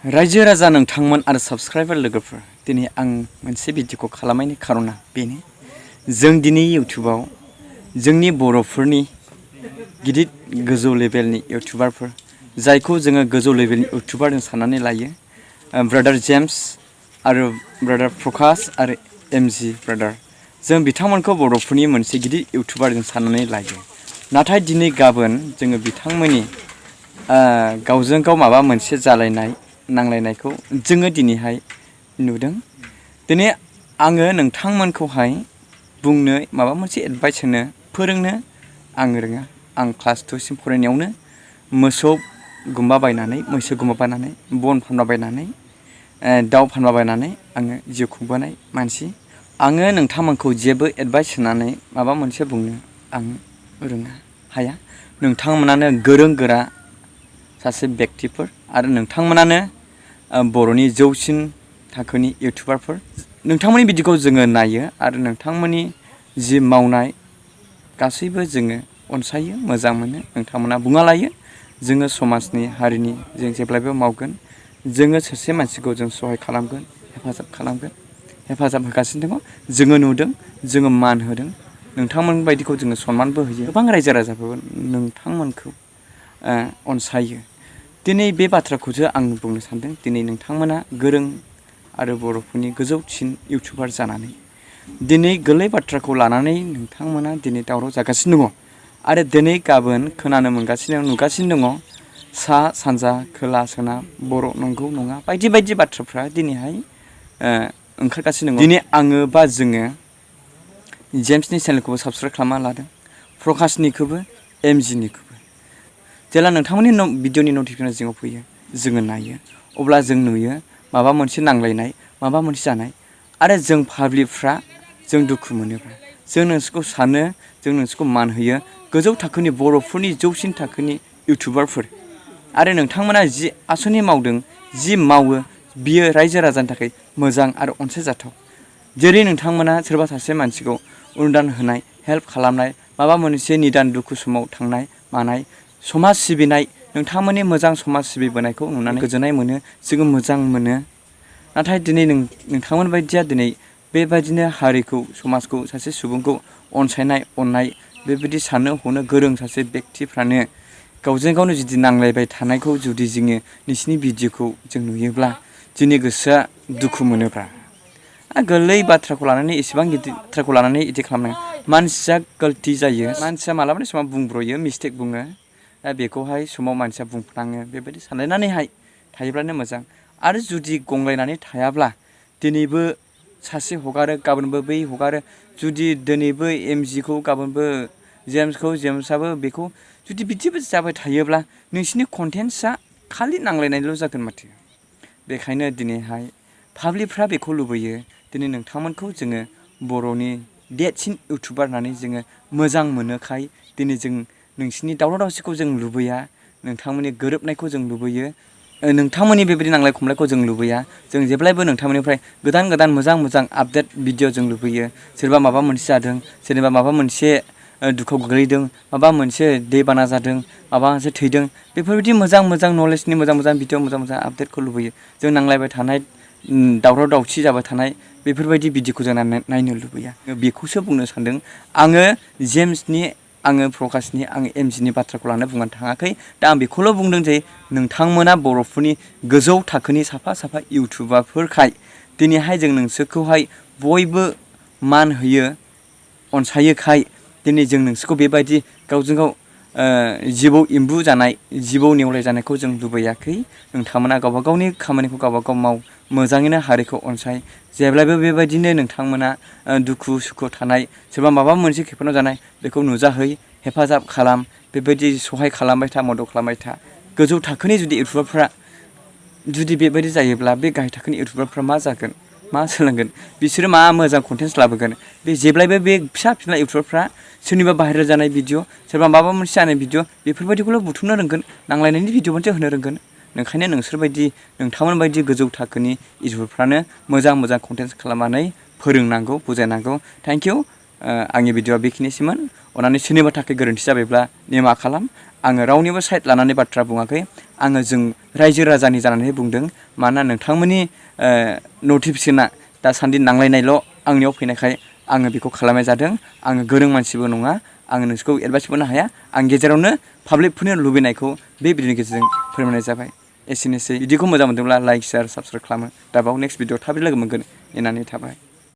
रायजो राजा नोंथांमोन आरो साबस्क्राइबार लोगोफोर दिनै आं मोनसे भिडिअखौ खालामनायनि खारना बेनो जों दिनै इउटिउबाव जोंनि बर'फोरनि गिदिर गोजौ लेभेलनि इउटिउबारफोर जायखौ जोङो गोजौ लेभेलनि इउटिउबार जों साननानै लायो ब्रादार जेम्स आरो ब्रादार प्रकाश आरो एमजि ब्रादार जों बिथांमोनखौ बर'फोरनि मोनसे गिदिर इउटिउबार जों साननानै लायो नाथाय दिनै गाबोन जोङो बिथांमोननि गावजों गाव माबा मोनसे जालायनाय नांलायनायखौ जोङो दिनैहाय नुदों। दिनै आङो नोंथांमोनखौहाय बुंनो माबा मोनसे एडभाइस होनो फोरोंनो आं रोङा। आं क्लास 2 सिम फरायनायावनो मोसौ गुमबा बायनानै मैसो गुमबा बायनानै बन फानबा बायनानै दाउ फानबा बायनानै आङो जिउ खुंबोनाय मानसि। आङो नोंथांमोनखौ जेबो एडभाइस होनानै माबा मोनसे बुंनो आं रोङा हाया। नोंथांमोनानो गोरों गोरा सासे व्यक्तिफोर आरो नोंथांमोनानो बर'नि जौसिन थाखोनि इउटिउबारफोर। नोंथांमोननि भिडिअखौ जोङो नायो आरो नोंथांमोननि जि मावनाय गासैबो जोङो अनसायो मोजां मोनो। नोंथांमोना बुङा लायो जोङो समाजनि हारिनि जों जेब्लायबो मावगोन। जोङो सासे मानसिखौ जों सहाय खालामगोन हेफाजाब खालामगोन हेफाजाब होगासिनो दङ। जोङो नुदों जोङो मान होदों नोंथांमोन बायदिखौ जोङो सनमानबो होयो। गोबां रायजो राजाफोरबो नोंथांमोनखौ अनसायो। दिनै बे बाथ्राखौसो आं बुंनो सानदों। दिनै नोंथांमोना गोरों आरो बर'फोरनि गोजौसिन इउटिउबार जानानै दिनै गोरलै बाथ्राखौ लानानै नोंथांमोना दिनै दावराव जागासिनो दङ आरो दिनै गाबोन खोनानो मोनगासिनो नुगासिनो दङ सा सानजा खोला सोनाब बर' नंगौ नङा बायदि बायदि बाथ्राफ्रा दिनैहाय ओंखारगासिनो दङ। दिनै आङो बा जोङो जेम्सनि चेनेलखौबो साबस्क्राइब खालामना लादों प्रकाशनिखौबो एमजिनिखौबो। जेब्ला नोंथांमोननि भिडिअनि नटिफिकेसन जोङो फैयो जोङो नायो अब्ला जों नुयो माबा मोनसे नांलायनाय माबा मोनसे जानाय आरो जों पाब्लिकफ्रा जों दुखु मोनोब्ला जों नोंसोरखौ सानो जों नोंसोरखौ मान होयो गोजौ थाखोनि बर'फोरनि जौसिन थाखोनि इउटिउबारफोर आरो नोंथांमोना जि आसनि मावदों जि मावो बियो रायजो राजानि थाखाय मोजां आरो अनसायजाथाव। जेरै नोंथांमोना सोरबा सासे मानसिखौ अनुदान होनाय हेल्प खालामनाय माबा मोनसे निदान दुखु समाव थांनाय मानाय समाज सिबिनाय नोंथांमोननि मोजां समाज सिबिबोनायखौ नुनानै गोजोननाय मोनो जोङो मोजां मोनो। नाथाय दिनै नोंथांमोन बायदिया दिनै बेबायदिनो हारिखौ समाजखौ सासे सुबुंखौ अनसायनाय अननाय बेबायदि साननो हनो गोरों सासे व्यक्तिफ्रानो गावजों गावनो जुदि नांलायबाय थानायखौ जुदि जोङो नोंसिनि भिडिअखौ जों नुयोब्ला जोंनि गोसोआ दुखु मोनोब्रा। गोरलै बाथ्राखौ लानानै एसेबां गिदिर बाथ्राखौ लानानै इदि खालामनाङा। मानसिया गलति जायो मानसिया मालाबानि समाव बुंब्र'यो मिस्टेक बुङो दा बेखौहाय समाव मानसिया बुंफ्लाङो बेबायदि सानलायनानैहाय थायोब्लानो मोजां। आरो जुदि गंलायनानै थायाब्ला दिनैबो सासे हगारो गाबोनबो बै हगारो जुदि दिनैबो एमजिखौ गाबोनबो जेम्सआबो बेखौ जुदि बिदिबो जाबाय थायोब्ला नोंसिनि कन्टेन्ट्सआ खालि नांलायनायल' जागोन माथो। बेखायनो दिनैहाय पाब्लिकफ्रा बेखौ लुबैयो दिनै नोंथांमोनखौ जोङो बर'नि देरसिन इउटिउबार होननानै जोङो मोजां मोनोखाय दिनै जों नोंसिनि दावराव दावसिखौ जों लुबैया नोंथांमोननि गोरोबनायखौ जों लुबैयो नोंथांमोननि बेबायदि नांलाय खमलायखौ जों लुबैया। जों जेब्लायबो नोंथांमोननिफ्राय गोदान गोदान मोजां मोजां आपडेट भिडिअ जों लुबैयो। सोरबा माबा मोनसे जादों सोरनिबा माबा मोनसे दुखुआव गोग्लैदों माबा मोनसे दैबाना जादों माबा मोनसे थैदों बेफोरबायदि मोजां मोजां नलेजनि मोजां मोजां भिडिअ मोजां मोजां आपडेटखौ लुबैयो। जों नांलायबाय थानाय दावराव दावसि जाबाय थानाय बेफोरबायदि भिडिअखौ जों नायनो लुबैया। बेखौसो बुंनो सानदों आङो जेम्सनि आङो प्रकाशनि आङो एमजिनि बाथ्राखौ लानो बुंनो थाङाखै। दा आं बेखौल' बुंदों जे नोंथांमोना बर'फोरनि गोजौ थाखोनि साफा साफा इउटिउबारफोरखाय दिनैहाय जों नोंसोरखौहाय बयबो मान होयो अनसायोखाय दिनै जों नोंसोरखौ बेबायदि गावजों गाव जिबौ एम्बु जानाय जिबौ नेवलाय जानायखौ जों लुबैयाखै। नोंथांमोना गावबा गावनि खामानिखौ गावबा गाव माव मोजाङैनो हारिखौ अनसाय जेब्लायबो बेबायदिनो नोंथांमोना दुखु सुखु थानाय सोरबा माबा मोनसे खैफोदाव जानाय बेखौ नुजाहै हेफाजाब खालाम बेबायदि सहाय खालामबाय था मदद खालामबाय था। गोजौ थाखोनि जुदि इउटिउबारफ्रा जुदि बेबायदि जायोब्ला बे गाहाय थाखोनि इउटिउबारफ्रा मा जागोन मा सोलोंगोन बिसोरो मा मोजां कन्टेन्ट्स लाबोगोन। बे जेब्लायबो बे फिसा फिसा इउटिउबारफ्रा सोरनिबा भाइरेल जानाय भिडिअ सोरबा माबा मोनसे जानाय भिडिअ बेफोरबायदिखौल' बुथुमनो रोंगोन नांलायनायनि भिडिअ मोनसे होनो रोंगोन। ओंखायनो नोंसोरबायदि नोंथांमोन बायदि गोजौ थाखोनि इउटिउबारफ्रानो मोजां मोजां कन्टेन्ट्स खालामनानै फोरोंनांगौ बुजायनांगौ। Thank you. आंनि भिडिअआ बेखिनिसोमोन। अननानै सोरनिबा थाखाय गोरोन्थि जाबायब्ला निमाहा खालाम। आङो रावनिबो साइड लानानै बाथ्रा बुङाखै। आङो जों रायजो राजानि जानानै बुंदों मानोना नोंथांमोननि नटिफिकेसना दासान्दि नांलायनायल' आंनियाव फैनायखाय आङो बेखौ खालामनाय जादों आङो गोरों मानसिबो नङा आङो नोंसोरखौ एडभाइस होनो हाया आं गेजेरावनो पाब्लिकफोरनि लुबैनायखौ बे भिडिअनि गेजेरजों फोरमायनाय जाबाय एसेनोसै भिडिअखौ मोजां मोनदोंब्ला लाइक शेयार साबस्क्राइब खालामो दाबाव नेक्स्ट भिडिअ थाबै लोगो मोनगोन नेनानै थाबाय।